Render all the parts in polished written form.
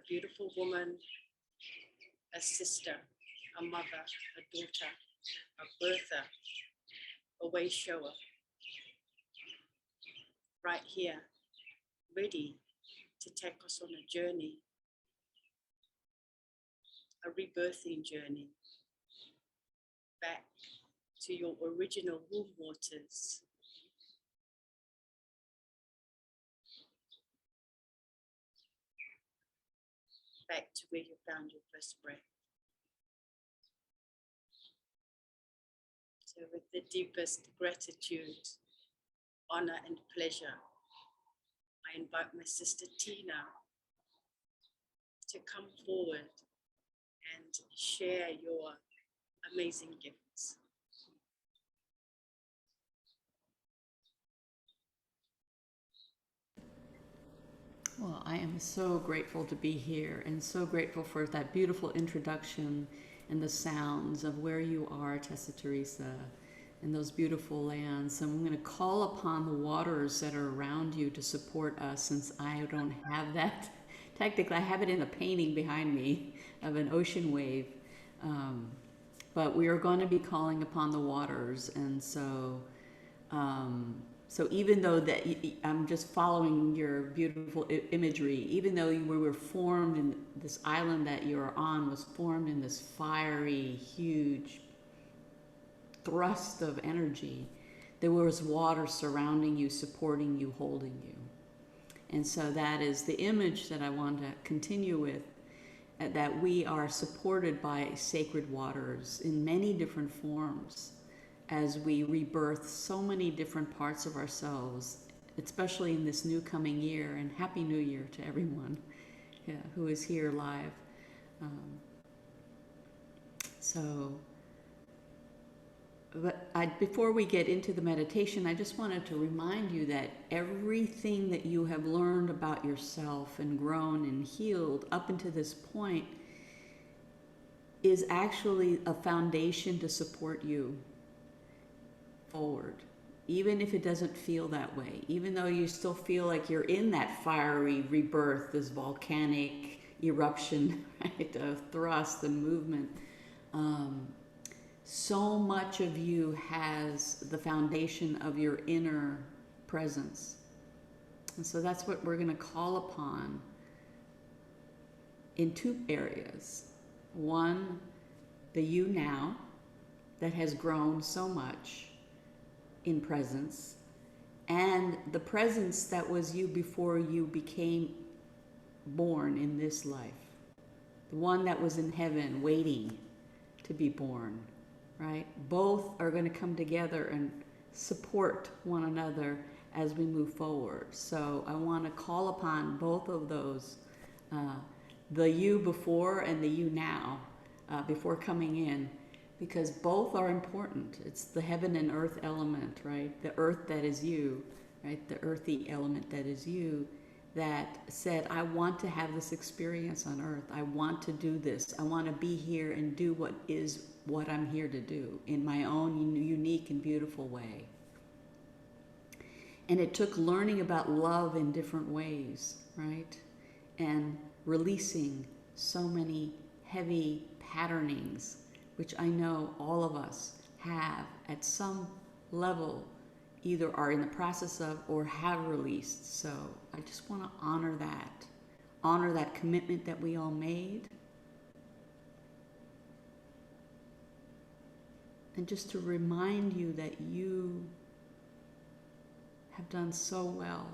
beautiful woman, a sister, a mother, a daughter, a birther, a way shower, right here, ready to take us on a journey, a rebirthing journey, back to your original womb waters, back to where you found your first breath. So with the deepest gratitude, honor and pleasure, I invite my sister Tina to come forward and share your amazing gifts. Well, I am so grateful to be here and so grateful for that beautiful introduction and the sounds of where you are, Tessa Teresa, and those beautiful lands. And I'm going to call upon the waters that are around you to support us, since I don't have that. Technically, I have it in a painting behind me of an ocean wave. But we are going to be calling upon the waters. And so even though that I'm just following your beautiful imagery, even though we were formed in this island that you're on was formed in this fiery, huge thrust of energy, there was water surrounding you, supporting you, holding you. And so that is the image that I want to continue with, that we are supported by sacred waters in many different forms as we rebirth so many different parts of ourselves, especially in this new coming year. And Happy New Year to everyone who is here live. But before we get into the meditation, I just wanted to remind you that everything that you have learned about yourself and grown and healed up until this point is actually a foundation to support you forward, even if it doesn't feel that way, even though you still feel like you're in that fiery rebirth, this volcanic eruption, right, of thrust and movement. So much of you has the foundation of your inner presence. And so that's what we're going to call upon in two areas. One, the you now that has grown so much in presence, and the presence that was you before you became born in this life. The one that was in heaven waiting to be born, right? Both are going to come together and support one another as we move forward. So I want to call upon both of those, the you before and the you now, before coming in, because both are important. It's the heaven and earth element, right? The earth that is you, right? The earthy element that is you, that said, I want to have this experience on earth. I want to do this. I want to be here and do what I'm here to do in my own unique and beautiful way. And it took learning about love in different ways, right? And releasing so many heavy patternings, which I know all of us have at some level, either are in the process of or have released. So I just want to honor that commitment that we all made. And just to remind you that you have done so well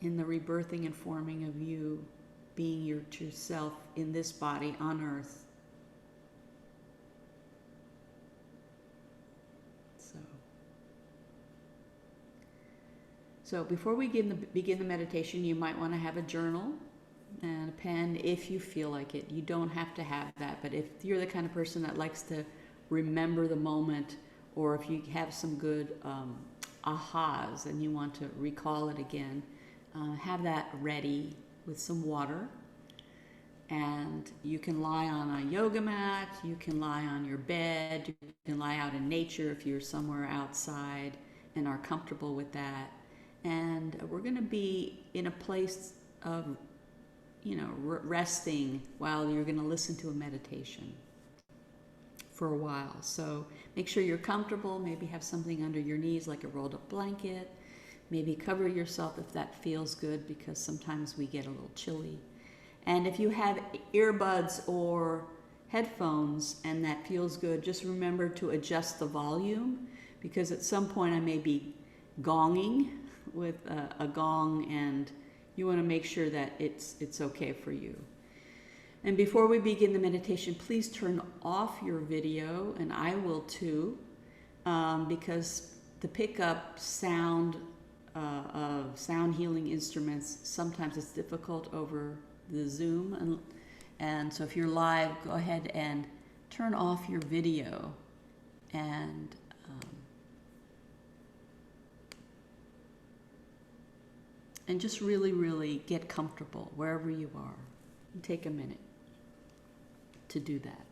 in the rebirthing and forming of you being your true self in this body on earth. So before we begin the meditation, you might want to have a journal and a pen if you feel like it. You don't have to have that, but if you're the kind of person that likes to remember the moment, or if you have some good ahas and you want to recall it again, have that ready with some water. And you can lie on a yoga mat, you can lie on your bed, you can lie out in nature if you're somewhere outside and are comfortable with that. And we're going to be in a place of, resting while you're going to listen to a meditation for a while. So make sure you're comfortable. Maybe have something under your knees like a rolled up blanket. Maybe cover yourself if that feels good, because sometimes we get a little chilly. And if you have earbuds or headphones and that feels good, just remember to adjust the volume, because at some point I may be gonging with a gong, and you want to make sure that it's okay for you. And before we begin the meditation, please turn off your video, and I will too, because to pick up sound of sound healing instruments, sometimes it's difficult over the Zoom, and so if you're live, go ahead and turn off your video and just really, really get comfortable wherever you are. And take a minute to do that.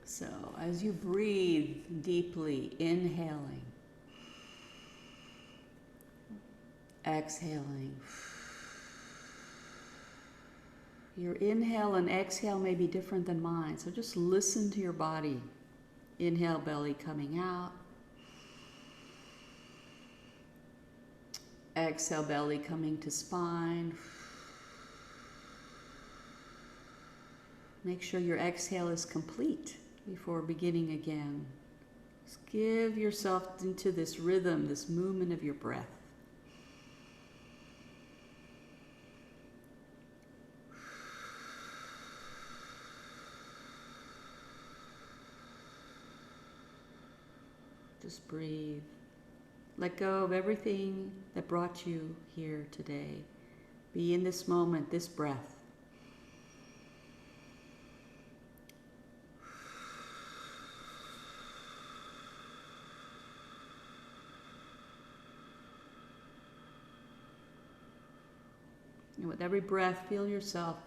So as you breathe deeply, inhaling, exhaling. Your inhale and exhale may be different than mine, so just listen to your body. Inhale, belly coming out. Exhale, belly coming to spine. Make sure your exhale is complete before beginning again. Just give yourself into this rhythm, this movement of your breath. Just breathe. Let go of everything that brought you here today. Be in this moment, this breath. And with every breath, feel yourself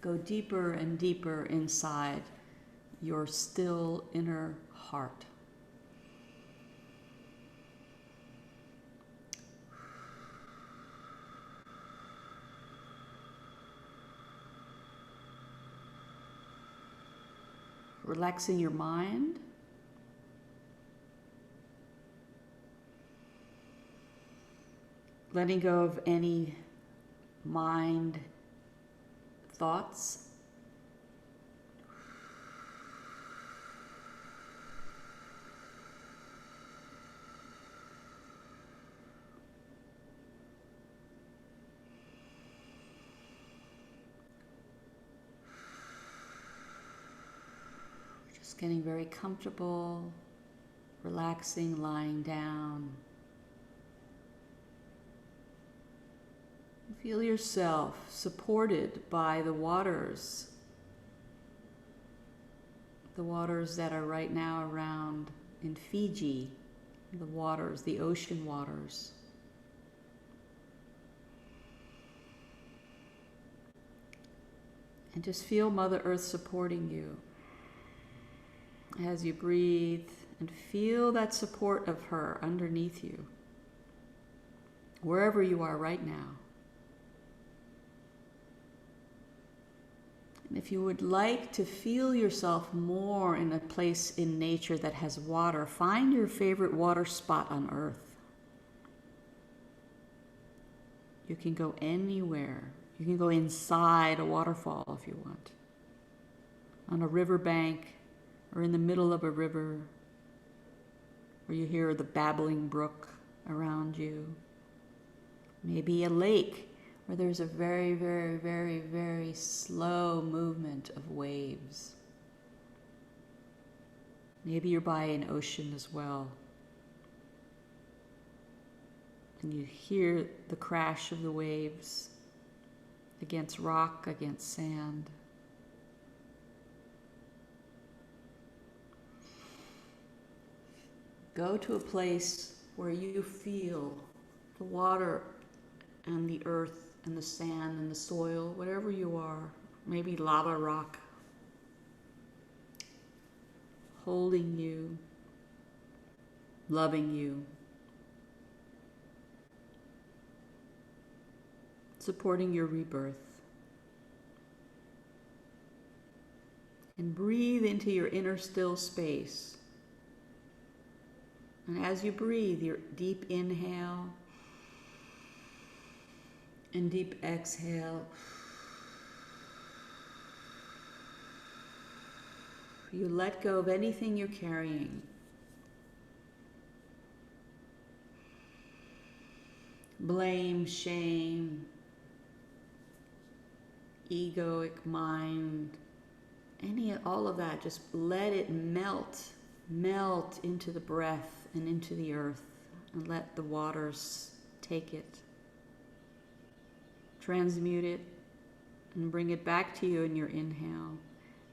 go deeper and deeper inside your still inner heart. Relaxing your mind. Letting go of any mind thoughts. Just getting very comfortable, relaxing, lying down. Feel yourself supported by the waters that are right now around in Fiji, the waters, the ocean waters. And just feel Mother Earth supporting you as you breathe, and feel that support of her underneath you, wherever you are right now. And if you would like to feel yourself more in a place in nature that has water, find your favorite water spot on Earth. You can go anywhere. You can go inside a waterfall if you want, on a riverbank, or in the middle of a river, where you hear the babbling brook around you. Maybe a lake where there's a very, very, very, very slow movement of waves. Maybe you're by an ocean as well, and you hear the crash of the waves against rock, against sand. Go to a place where you feel the water and the earth and the sand and the soil, wherever you are, maybe lava rock, holding you, loving you, supporting your rebirth. And breathe into your inner still space. And as you breathe, your deep inhale and deep exhale, you let go of anything you're carrying. Blame, shame, egoic mind, all of that, just let it melt into the breath and into the earth, and let the waters take it, transmute it, and bring it back to you in your inhale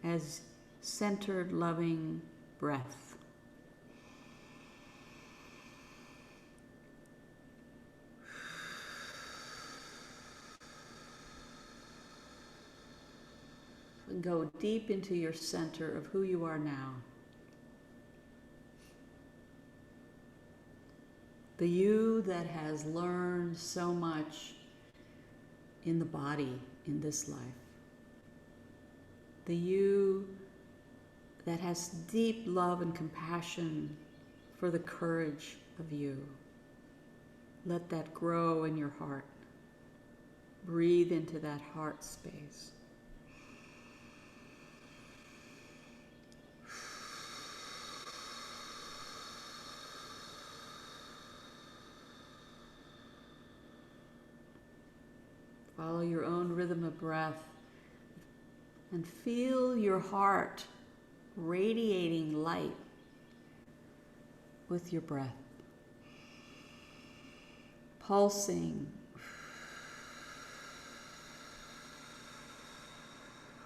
as centered, loving breath. And go deep into your center of who you are now. The you that has learned so much in the body in this life. The you that has deep love and compassion for the courage of you. Let that grow in your heart. Breathe into that heart space. Follow your own rhythm of breath and feel your heart radiating light with your breath. Pulsing,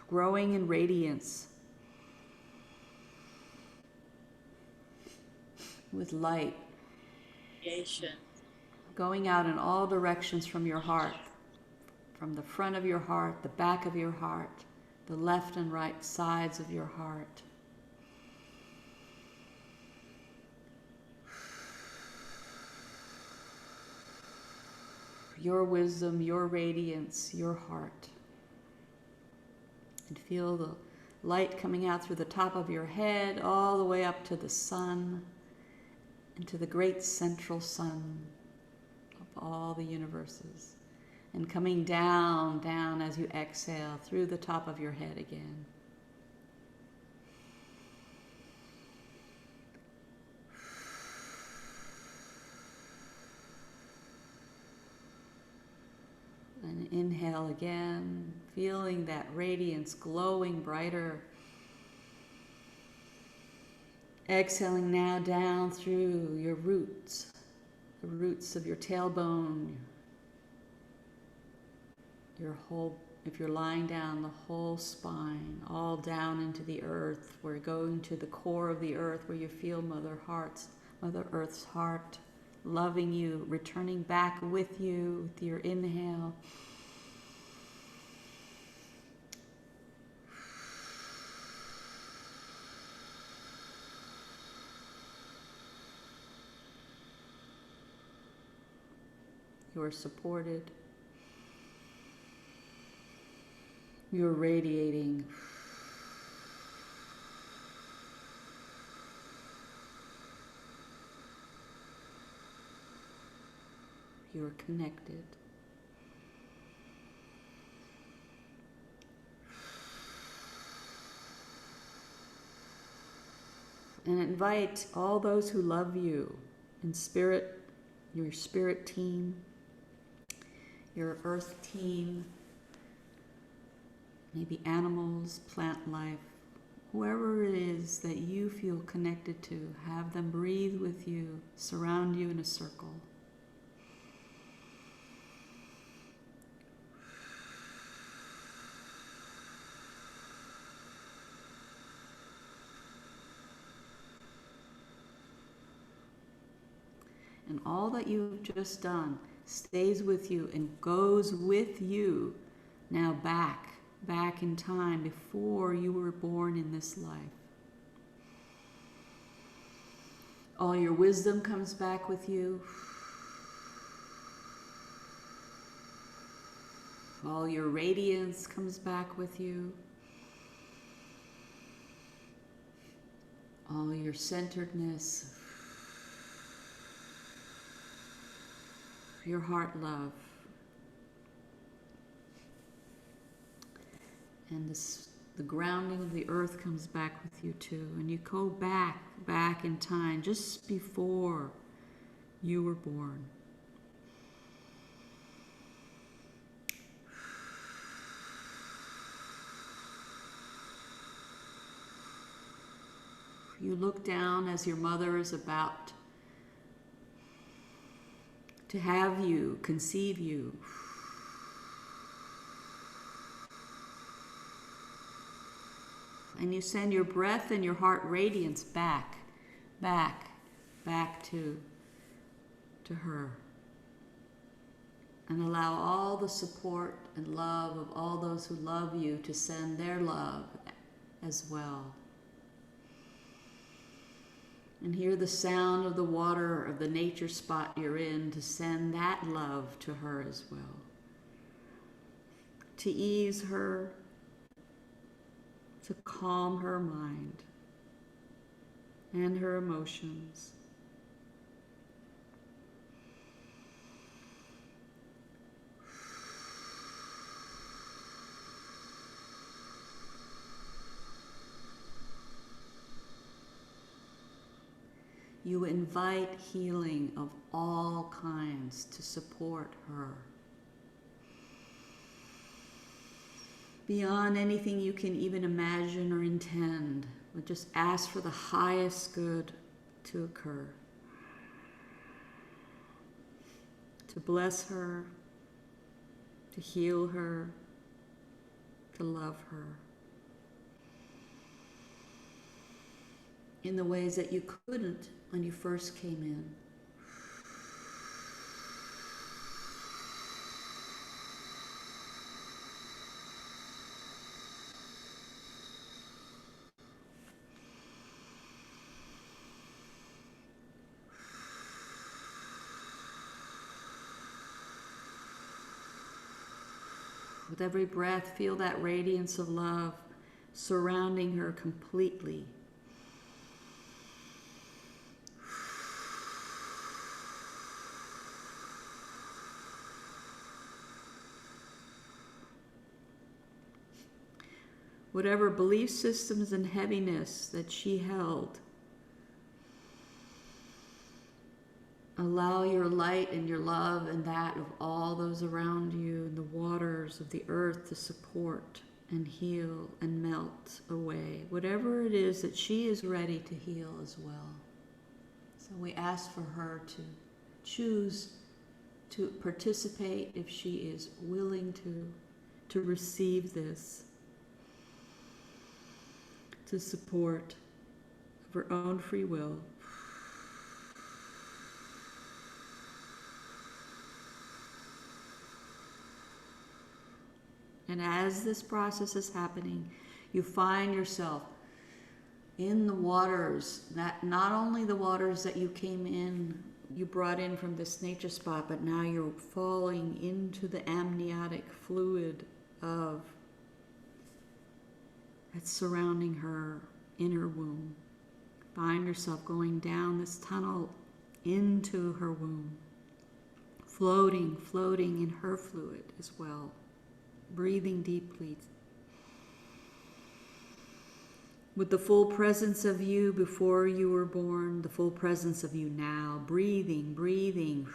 growing in radiance with light, going out in all directions from your heart. From the front of your heart, the back of your heart, the left and right sides of your heart. Your wisdom, your radiance, your heart. And feel the light coming out through the top of your head, all the way up to the sun, and to the great central sun of all the universes. And coming down as you exhale through the top of your head again. And inhale again, feeling that radiance glowing brighter. Exhaling now down through your roots, the roots of your tailbone, your whole, if you're lying down, the whole spine, all down into the earth. We're going to the core of the earth where you feel Mother Earth's heart, loving you, returning back with you with your inhale. You are supported. You're radiating. You're connected. And invite all those who love you in spirit, your spirit team, your earth team, maybe animals, plant life, whoever it is that you feel connected to, have them breathe with you, surround you in a circle. And all that you've just done stays with you and goes with you now back back in time before you were born in this life. All your wisdom comes back with you. All your radiance comes back with you. All your centeredness, your heart love. And the grounding of the earth comes back with you too. And you go back in time, just before you were born. You look down as your mother is about to have you, conceive you. And you send your breath and your heart radiance back to her. And allow all the support and love of all those who love you to send their love as well. And hear the sound of the water of the nature spot you're in to send that love to her as well. To ease her, to calm her mind and her emotions. You invite healing of all kinds to support her. Beyond anything you can even imagine or intend, but just ask for the highest good to occur. To bless her, to heal her, to love her. In the ways that you couldn't when you first came in. With every breath, feel that radiance of love surrounding her completely. Whatever belief systems and heaviness that she held, allow your light and your love and that of all those around you and the waters of the earth to support and heal and melt away. Whatever it is that she is ready to heal as well. So we ask for her to choose to participate if she is willing to receive this, to support of her own free will. And as this process is happening, you find yourself in the waters, that not only the waters that you came in, you brought in from this nature spot, but now you're falling into the amniotic fluid of that's surrounding her inner womb. Find yourself going down this tunnel into her womb, floating in her fluid as well, breathing deeply. With the full presence of you before you were born, the full presence of you now, breathing.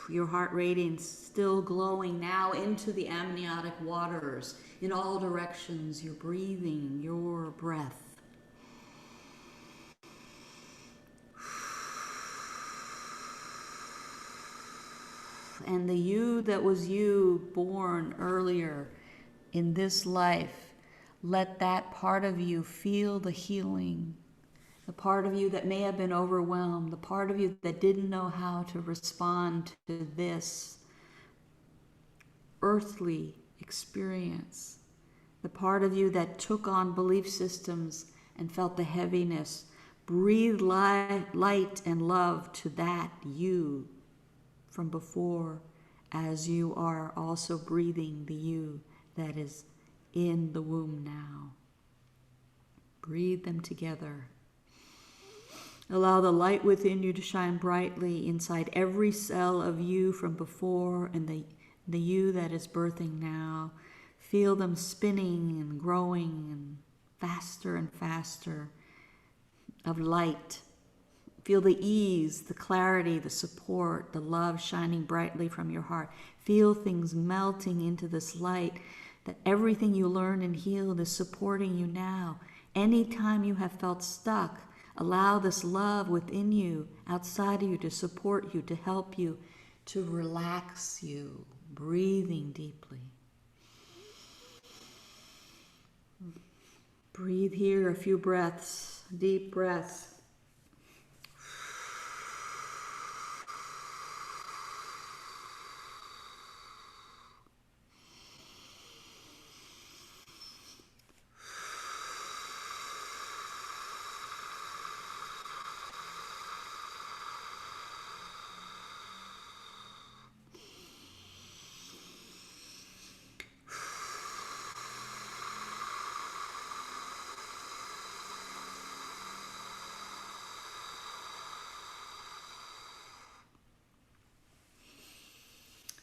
Your heart radiance still glowing now into the amniotic waters. In all directions, you're breathing your breath. And the you that was you born earlier in this life, let that part of you feel the healing. The part of you that may have been overwhelmed, the part of you that didn't know how to respond to this earthly experience. The part of you that took on belief systems and felt the heaviness. Breathe light and love to that you from before, as you are also breathing the you that is in the womb now. Breathe them together. Allow the light within you to shine brightly inside every cell of you from before and the you that is birthing now. Feel them spinning and growing and faster of light. Feel the ease, the clarity, the support, the love shining brightly from your heart. Feel things melting into this light, that everything you learned and healed is supporting you now. Anytime you have felt stuck, allow this love within you, outside of you, to support you, to help you, to relax you, breathing deeply. Breathe here a few breaths, deep breaths.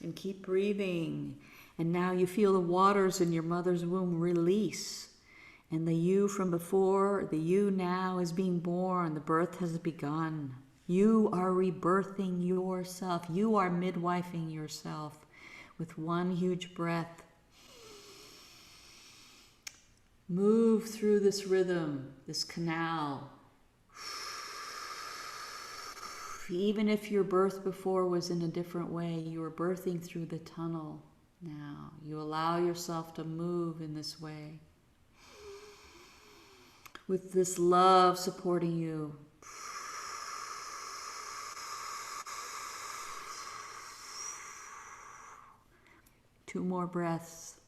And keep breathing. And now you feel the waters in your mother's womb release. And the you from before, the you now is being born. The birth has begun. You are rebirthing yourself. You are midwifing yourself with one huge breath. Move through this rhythm, this canal. Even if your birth before was in a different way, you are birthing through the tunnel now. You allow yourself to move in this way, with this love supporting you. Two more breaths.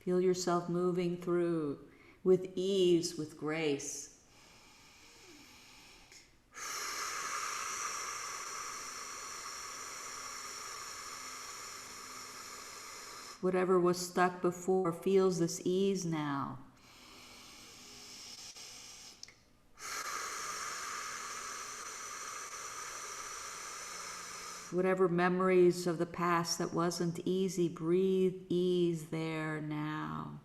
Feel yourself moving through with ease, with grace. Whatever was stuck before feels this ease now. Whatever memories of the past that wasn't easy, breathe ease there now.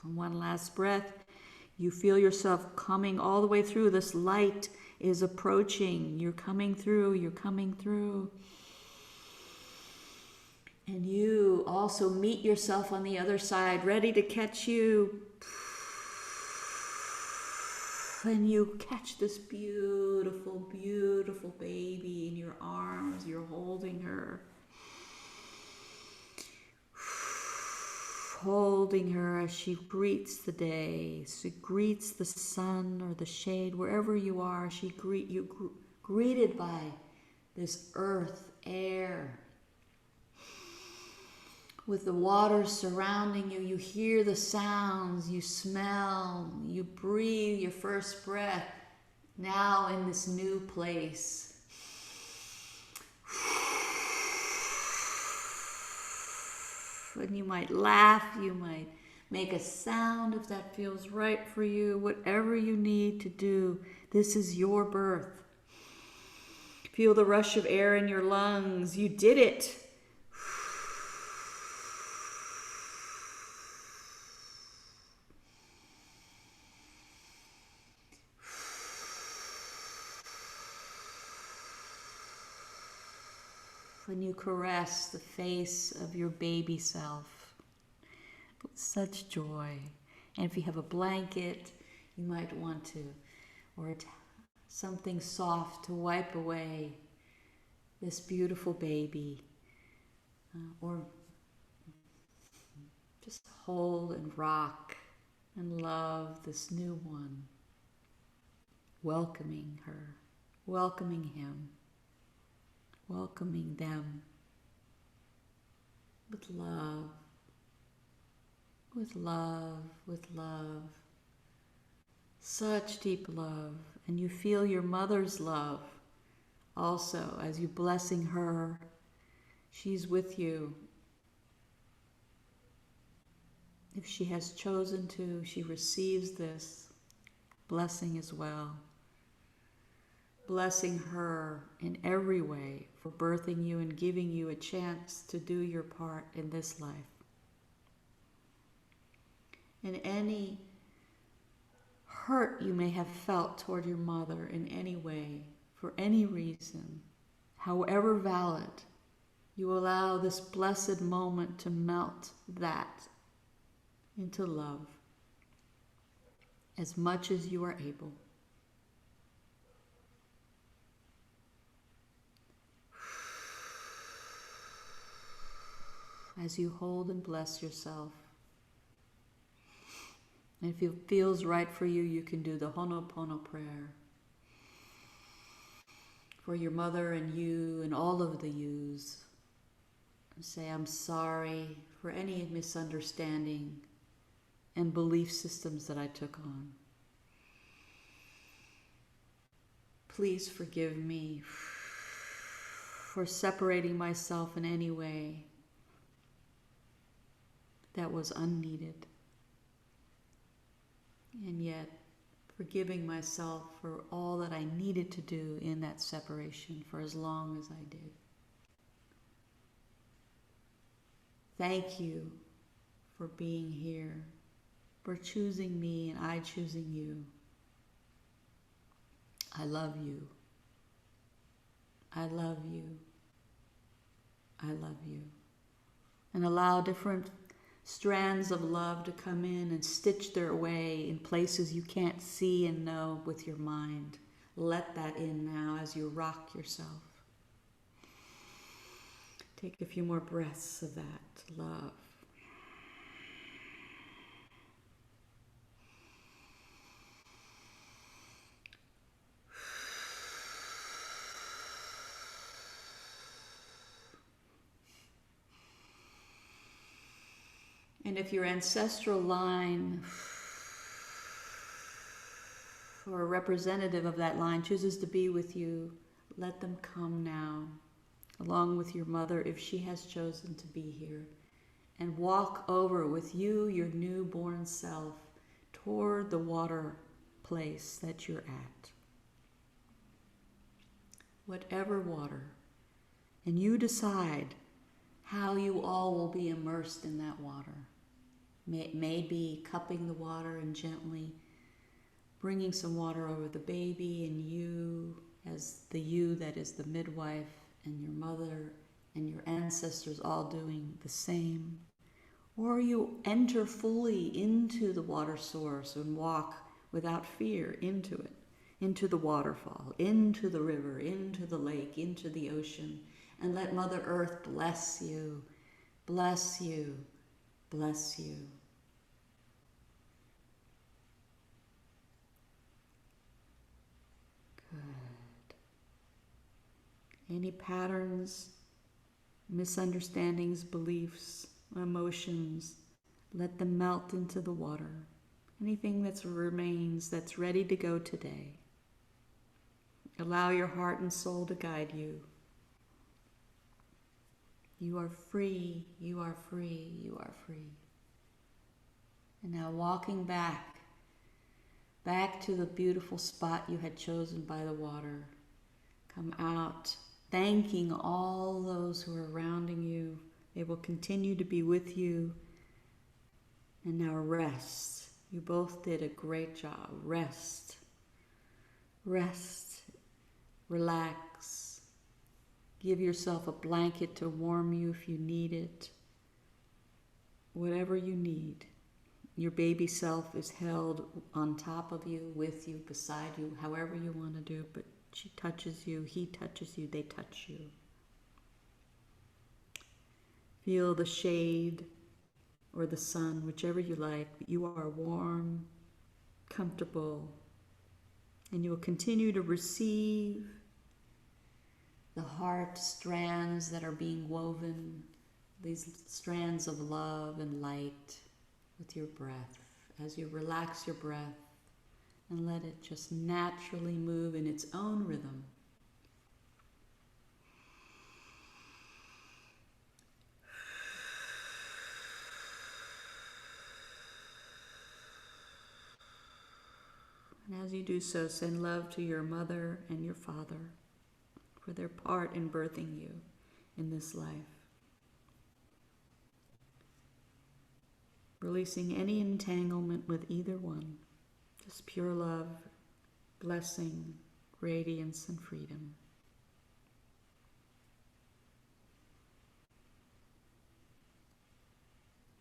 And one last breath. You feel yourself coming all the way through. This light is approaching. You're coming through. You're coming through. And you also meet yourself on the other side, ready to catch you. And you catch this beautiful, beautiful baby in your arms. You're holding her. Holding her as she greets the day. She greets the sun or the shade, wherever you are. She greeted by this earth, air. With the water surrounding you, you hear the sounds, you smell, you breathe your first breath now in this new place. And you might laugh, you might make a sound if that feels right for you, whatever you need to do. This is your birth. Feel the rush of air in your lungs. You did it. When you caress the face of your baby self with such joy. And if you have a blanket, you might want to, or something soft to wipe away this beautiful baby, or just hold and rock and love this new one, welcoming her, welcoming him, welcoming them with love, with love, with love. Such deep love. And you feel your mother's love also as you blessing her. She's with you. If she has chosen to, she receives this blessing as well. Blessing her in every way for birthing you and giving you a chance to do your part in this life. And any hurt you may have felt toward your mother in any way, for any reason, however valid, you allow this blessed moment to melt that into love as much as you are able. As you hold and bless yourself. And if it feels right for you, you can do the Ho'oponopono prayer for your mother and you and all of the yous. And say, I'm sorry for any misunderstanding and belief systems that I took on. Please forgive me for separating myself in any way that was unneeded. And yet, forgiving myself for all that I needed to do in that separation for as long as I did. Thank you for being here, for choosing me and I choosing you. I love you. I love you. I love you. And allow different strands of love to come in and stitch their way in places you can't see and know with your mind. Let that in now as you rock yourself. Take a few more breaths of that love. And if your ancestral line or a representative of that line chooses to be with you, let them come now, along with your mother if she has chosen to be here, and walk over with you, your newborn self, toward the water place that you're at. Whatever water. And you decide how you all will be immersed in that water. Maybe cupping the water and gently bringing some water over the baby, and you as the you that is the midwife, and your mother and your ancestors all doing the same. Or you enter fully into the water source and walk without fear into it, into the waterfall, into the river, into the lake, into the ocean, and let Mother Earth bless you, bless you, bless you. Good. Any patterns, misunderstandings, beliefs, emotions, let them melt into the water. Anything that remains that's ready to go today. Allow your heart and soul to guide you. You are free, you are free, you are free. And now walking back to the beautiful spot you had chosen by the water. Come out, thanking all those who are surrounding you. They will continue to be with you. And now rest. You both did a great job. Rest. Rest. Relax. Give yourself a blanket to warm you if you need it. Whatever you need. Your baby self is held on top of you, with you, beside you, however you want to do, but she touches you, he touches you, they touch you. Feel the shade or the sun, whichever you like. But you are warm, comfortable, and you will continue to receive the heart strands that are being woven, these strands of love and light with your breath. As you relax your breath and let it just naturally move in its own rhythm. And as you do so, send love to your mother and your father for their part in birthing you in this life. Releasing any entanglement with either one. Just pure love, blessing, radiance, and freedom.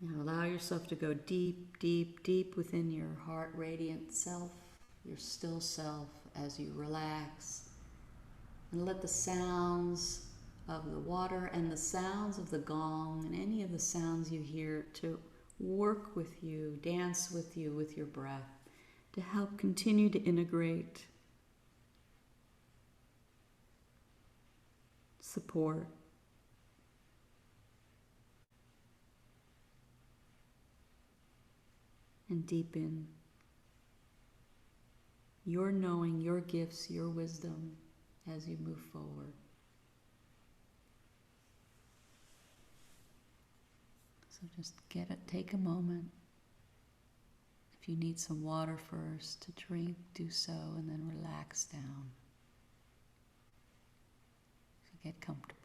Now allow yourself to go deep, deep, deep within your heart radiant self, your still self, as you relax. And let the sounds of the water and the sounds of the gong and any of the sounds you hear to work with you, dance with you with your breath, to help continue to integrate, support, and deepen your knowing, your gifts, your wisdom as you move forward. So just take a moment. If you need some water first to drink, do so, and then relax down. So get comfortable.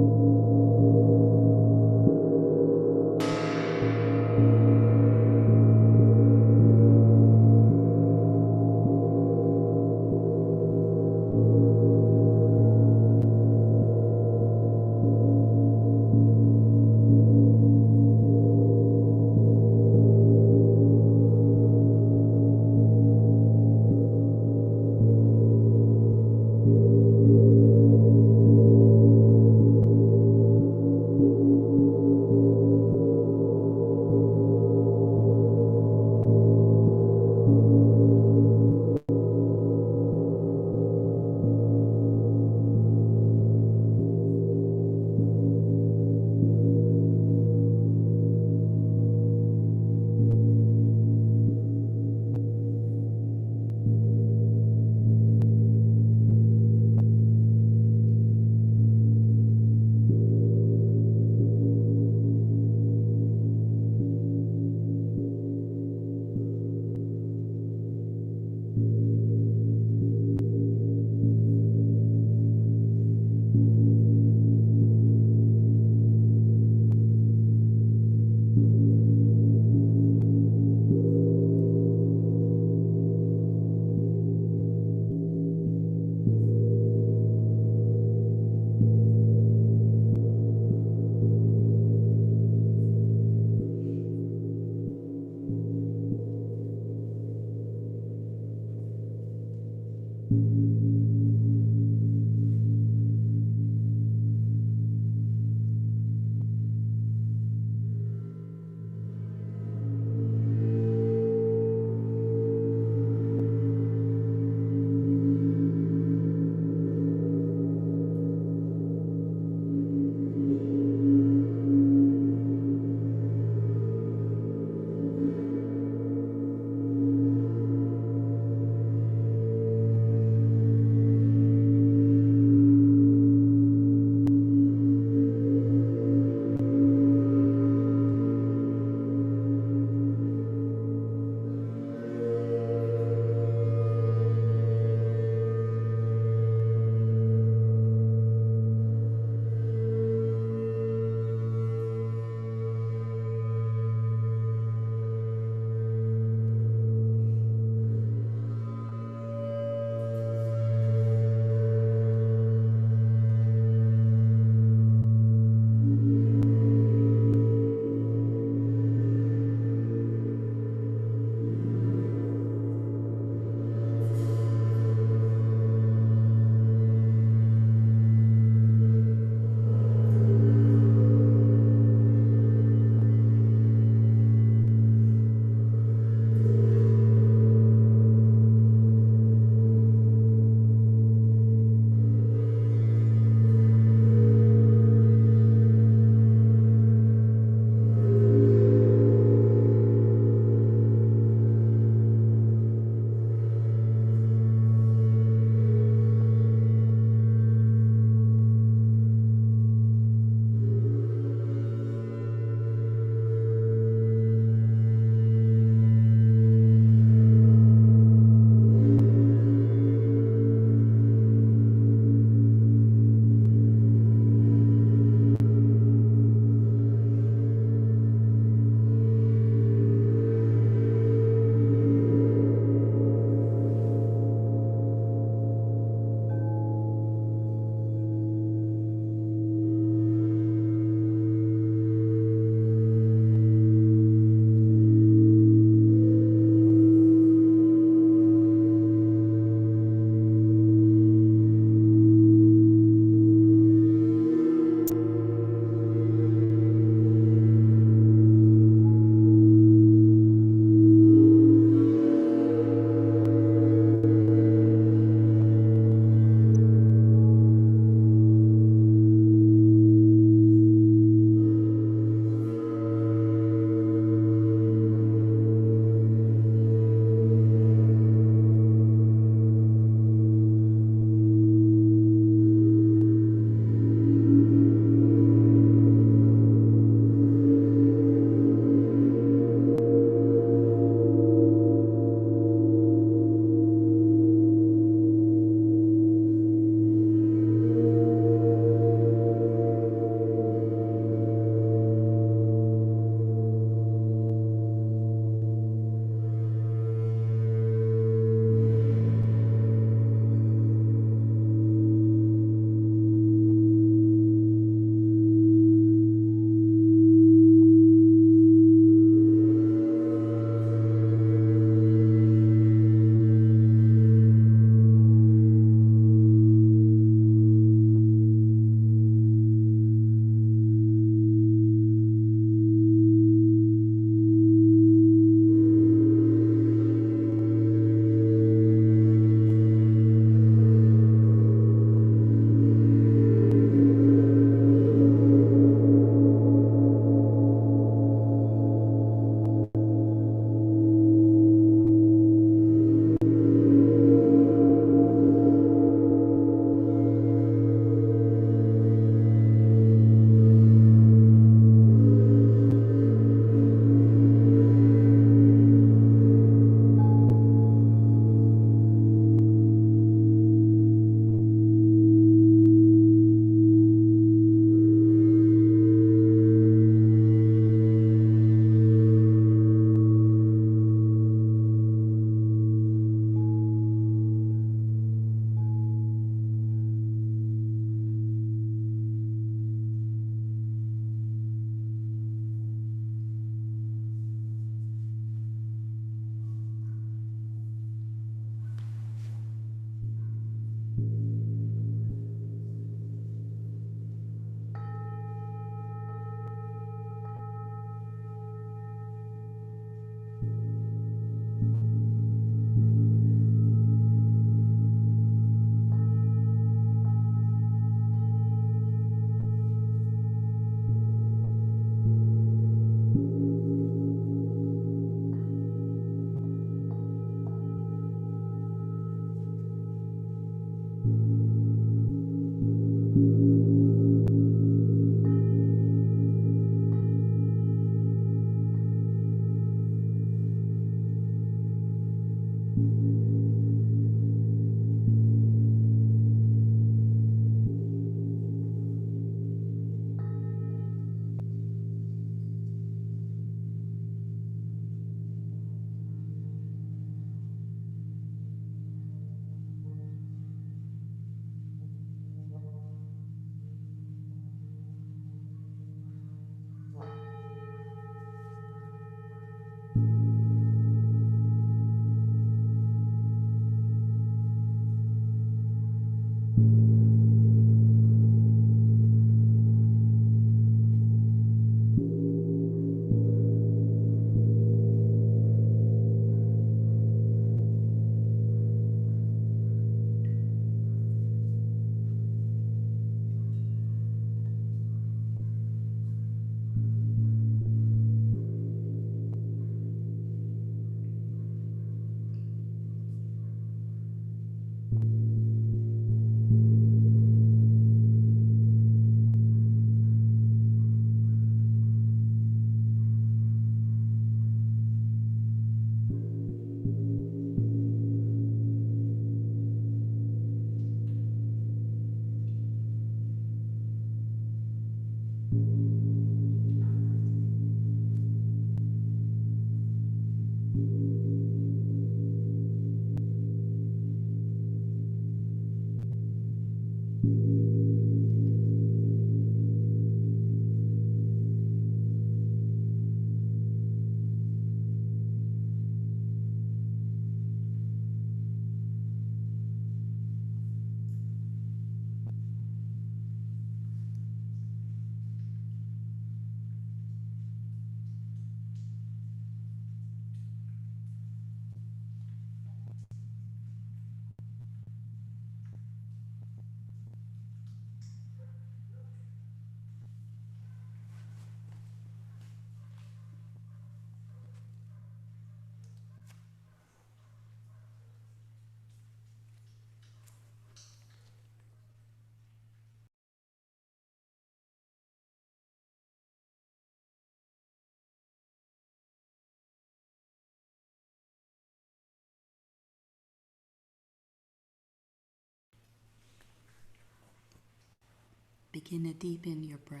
Begin to deepen your breath.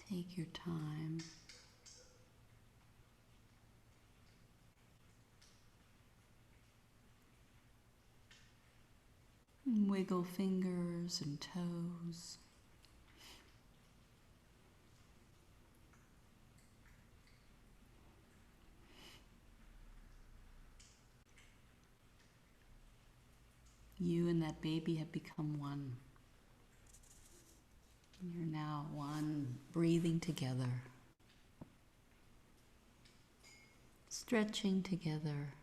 Take your time. And wiggle fingers and toes. You and that baby have become one. You're now one, breathing together, stretching together,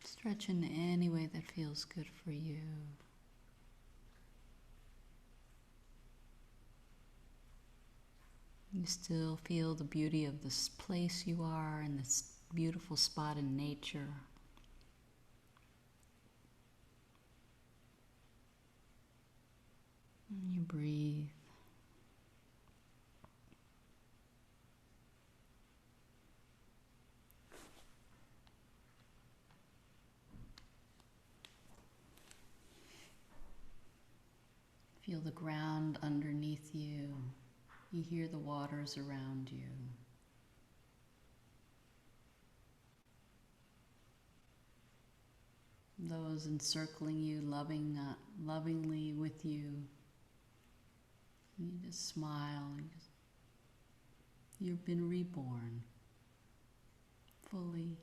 stretch in any way that feels good for you. You still feel the beauty of this place you are and this beautiful spot in nature. And you breathe. Feel the ground underneath you. You hear the waters around you. Those encircling you, lovingly with you. You just smile. You've been reborn, fully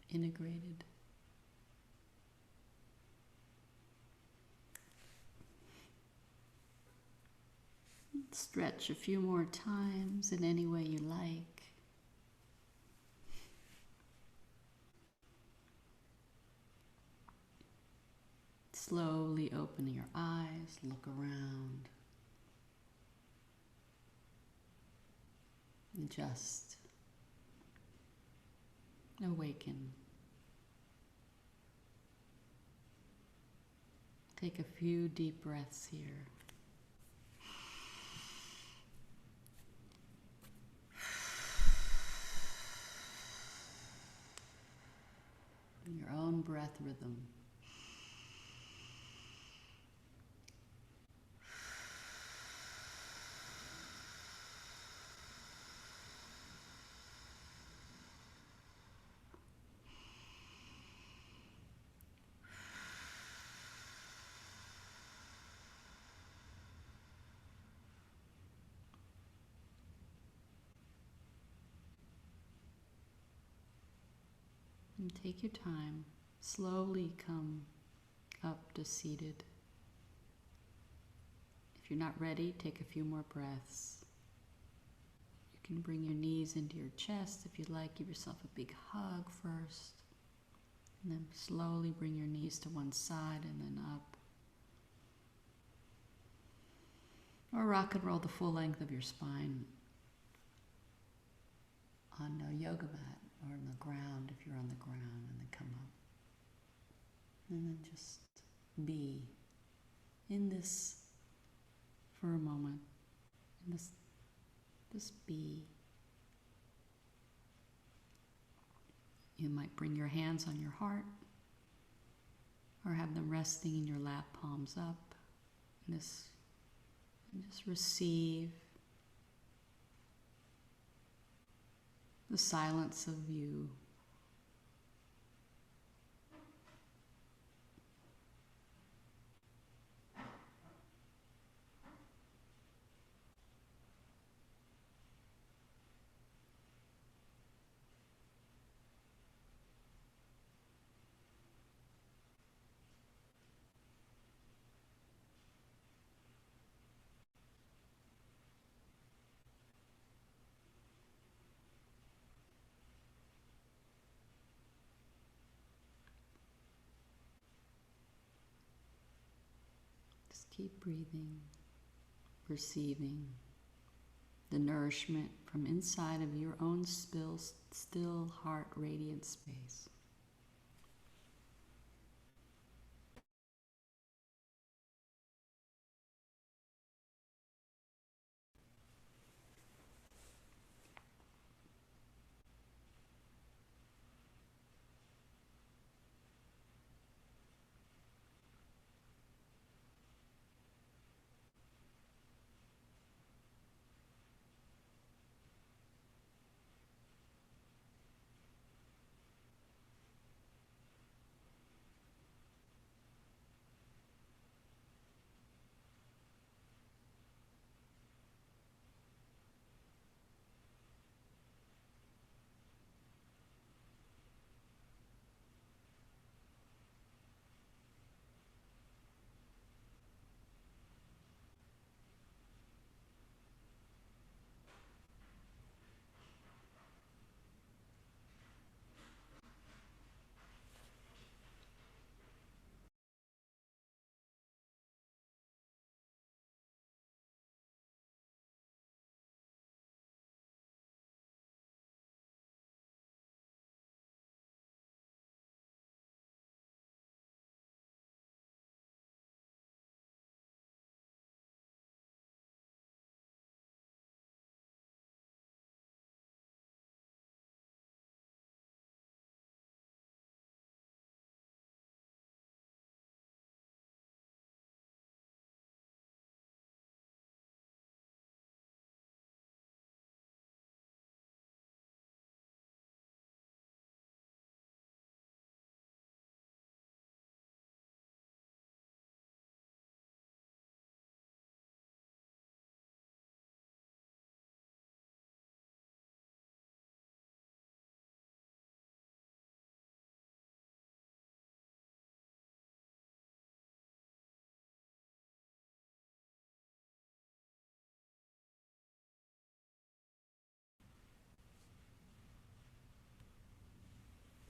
integrated. Stretch a few more times in any way you like. Slowly open your eyes, look around, and just awaken. Take a few deep breaths here. Your own breath rhythm. And take your time. Slowly come up to seated. If you're not ready, take a few more breaths. You can bring your knees into your chest if you like. Give yourself a big hug first. And then slowly bring your knees to one side and then up. Or rock and roll the full length of your spine on a yoga mat or on the ground if you're on the ground, and then come up. And then just be in this for a moment. In this, just be. You might bring your hands on your heart or have them resting in your lap, palms up. And just receive the silence of you. Just keep breathing, receiving the nourishment from inside of your own still heart radiant space.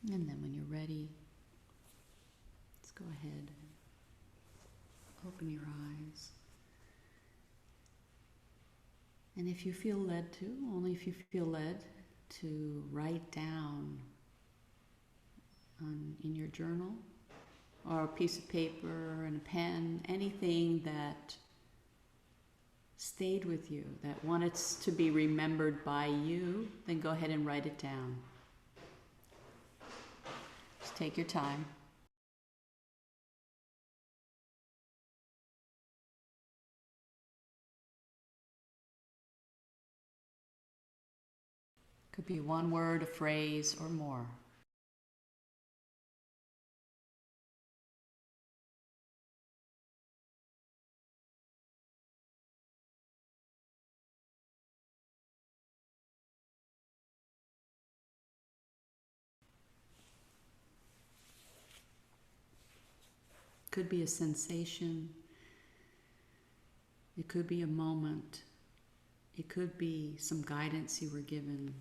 And then when you're ready, let's go ahead and open your eyes. And if you feel led to, only if you feel led to write down in your journal or a piece of paper and a pen, anything that stayed with you, that wanted to be remembered by you, then go ahead and write it down. Just take your time. Could be one word, a phrase, or more. Could be a sensation. It could be a moment. It could be some guidance you were given.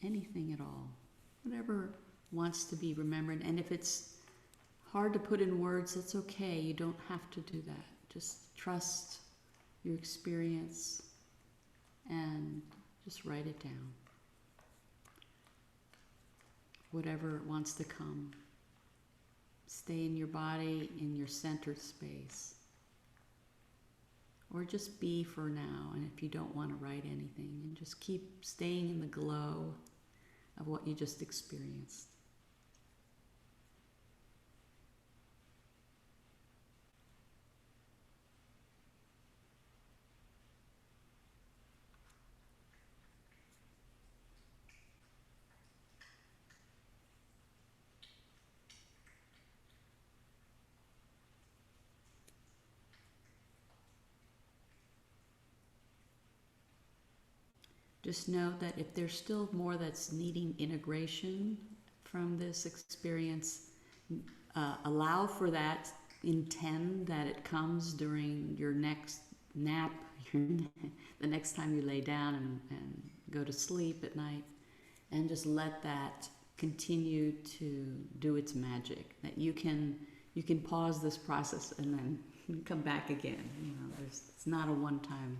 Anything at all. Whatever wants to be remembered. And if it's hard to put in words, that's okay. You don't have to do that. Just trust your experience and just write it down. Whatever wants to come. Stay in your body, in your centered space. Or just be for now, and if you don't want to write anything, and just keep staying in the glow of what you just experienced. Just know that if there's still more that's needing integration from this experience, allow for that. Intend that it comes during your next nap, the next time you lay down and go to sleep at night, and just let that continue to do its magic. That you can pause this process and then come back again. It's not a one-time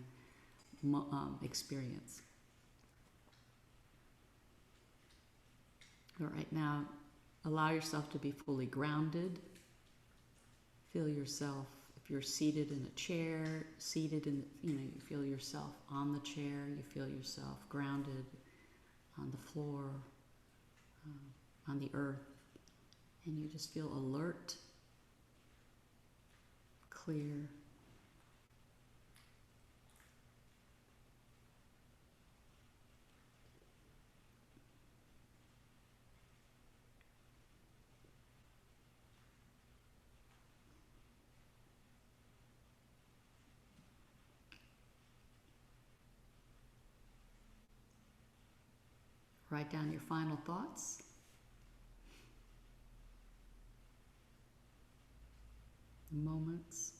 experience. But right now, allow yourself to be fully grounded. Feel yourself, if you're seated in a chair, you feel yourself on the chair, you feel yourself grounded on the floor, on the earth, and you just feel alert, clear. Write down your final thoughts. Moments.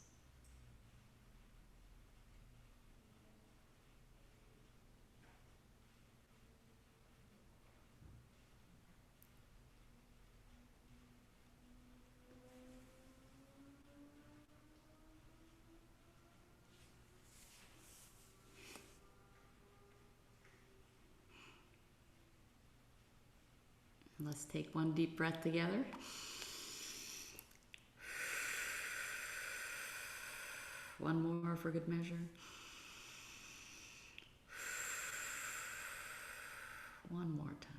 Let's take one deep breath together. One more for good measure. One more time.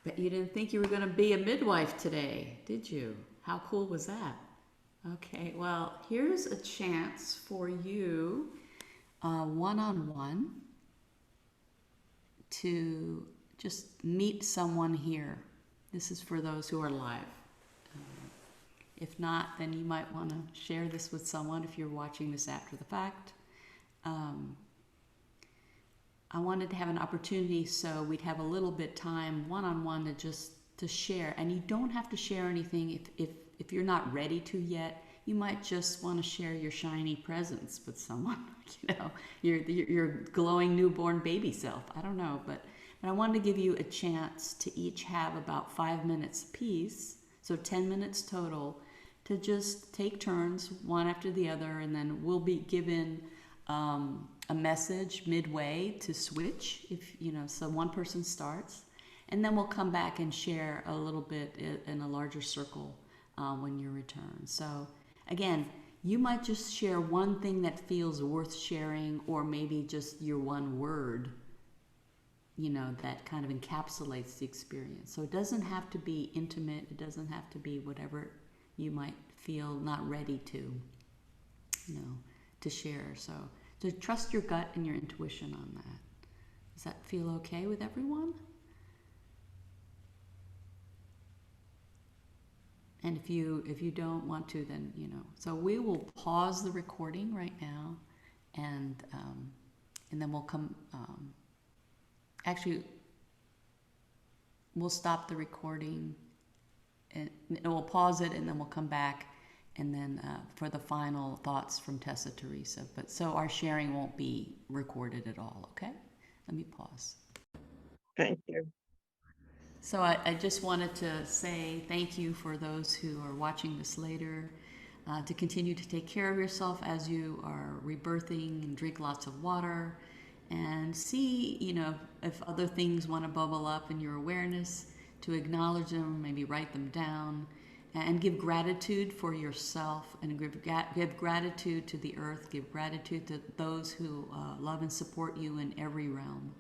Bet you didn't think you were going to be a midwife today, did you? How cool was that? Okay, well, here's a chance for you, one-on-one, to just meet someone here. This is for those who are live. If not, then you might want to share this with someone if you're watching this after the fact. I wanted to have an opportunity so we'd have a little bit time one-on-one to share. And you don't have to share anything if you're not ready to yet. You might just want to share your shiny presence with someone, your glowing newborn baby self. I don't know, but And I wanted to give you a chance to each have about 5 minutes apiece, so 10 minutes total, to just take turns one after the other, and then we'll be given a message midway to switch, if you know, so one person starts, and then we'll come back and share a little bit in a larger circle when you return. So again, you might just share one thing that feels worth sharing, or maybe just your one word, you know, that kind of encapsulates the experience. So it doesn't have to be intimate, it doesn't have to be whatever you might feel not ready to, you know, to share. So to trust your gut and your intuition on that. Does that feel okay with everyone? And if you don't want to, then, you know. So we will pause the recording right now, and then we'll come. Actually, we'll stop the recording, and we'll pause it, and then we'll come back, and then for the final thoughts from Tessa Teresa. But so our sharing won't be recorded at all. Okay. Let me pause. Thank you. So I just wanted to say thank you for those who are watching this later, to continue to take care of yourself as you are rebirthing, and drink lots of water, and see, you know, if other things want to bubble up in your awareness, to acknowledge them, maybe write them down, and give gratitude for yourself, and give gratitude to the earth, give gratitude to those who love and support you in every realm.